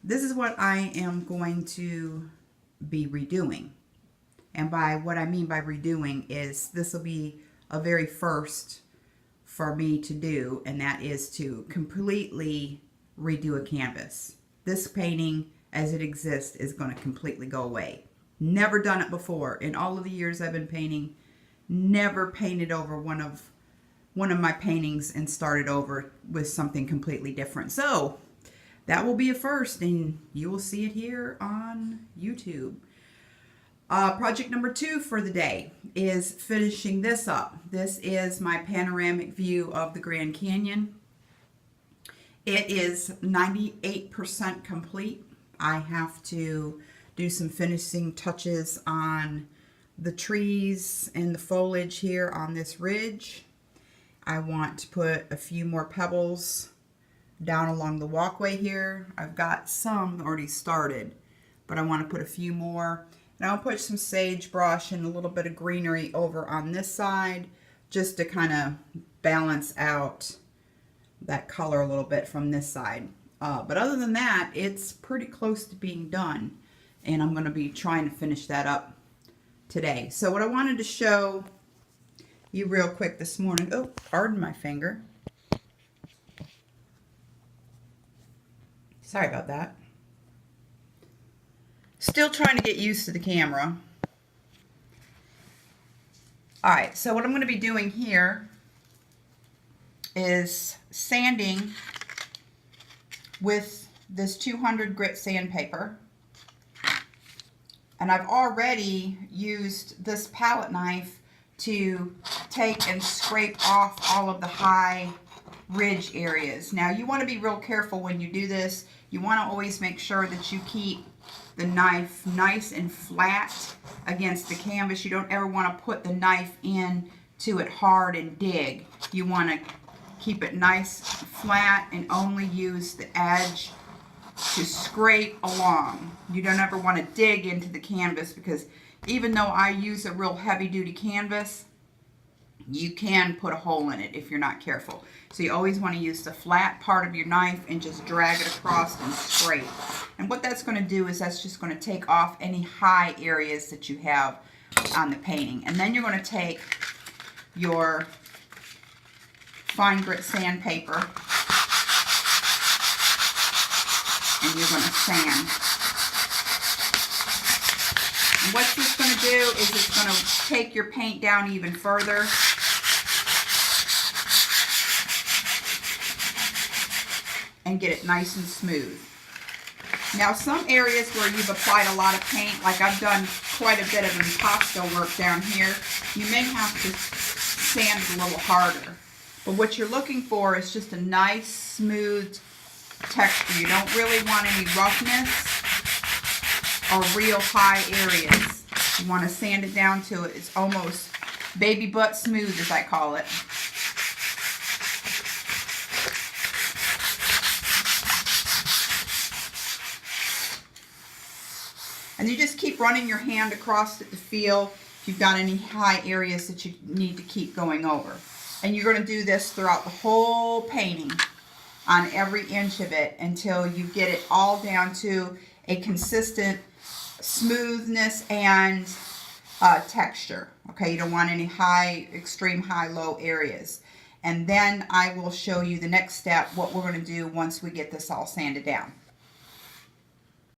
this is what I am going to be redoing. And by what I mean by redoing is this will be a very first for me to do, and that is to completely redo a canvas. This painting as it exists is going to completely go away. Never done it before. In all of the years I've been painting, never painted over one of my paintings and started over with something completely different. So that will be a first, and you will see it here on YouTube. Project number 2 for the day is finishing this up. This is my panoramic view of the Grand Canyon. It is 98% complete. I have to do some finishing touches on the trees and the foliage here on this ridge. I want to put a few more pebbles down along the walkway here. I've got some already started, but I want to put a few more. And I'll put some sagebrush and a little bit of greenery over on this side just to kind of balance out that color a little bit from this side. But other than that, it's pretty close to being done. And I'm going to be trying to finish that up today. So what I wanted to show you real quick this morning. Oh, pardon my finger. Sorry about that. Still trying to get used to the camera. Alright, so what I'm going to be doing here is sanding with this 200 grit sandpaper. And I've already used this palette knife to take and scrape off all of the high ridge areas. Now you want to be real careful when you do this. You want to always make sure that you keep the knife nice and flat against the canvas. You don't ever want to put the knife in to it hard and dig. You want to keep it nice flat and only use the edge to scrape along. You don't ever want to dig into the canvas, because even though I use a real heavy duty canvas, you can put a hole in it if you're not careful. So you always want to use the flat part of your knife and just drag it across and scrape. And what that's going to do is that's just going to take off any high areas that you have on the painting. And then you're going to take your fine grit sandpaper and you're going to sand. And what this is going to do is it's going to take your paint down even further. And get it nice and smooth. Now some areas where you've applied a lot of paint, like I've done quite a bit of impasto work down here, you may have to sand it a little harder. But what you're looking for is just a nice smooth texture. You don't really want any roughness or real high areas. You want to sand it down to it's almost baby butt smooth, as I call it. And you just keep running your hand across it to feel if you've got any high areas that you need to keep going over. And you're going to do this throughout the whole painting on every inch of it until you get it all down to a consistent smoothness and texture. Okay, you don't want any extreme high-low areas. And then I will show you the next step, what we're going to do once we get this all sanded down.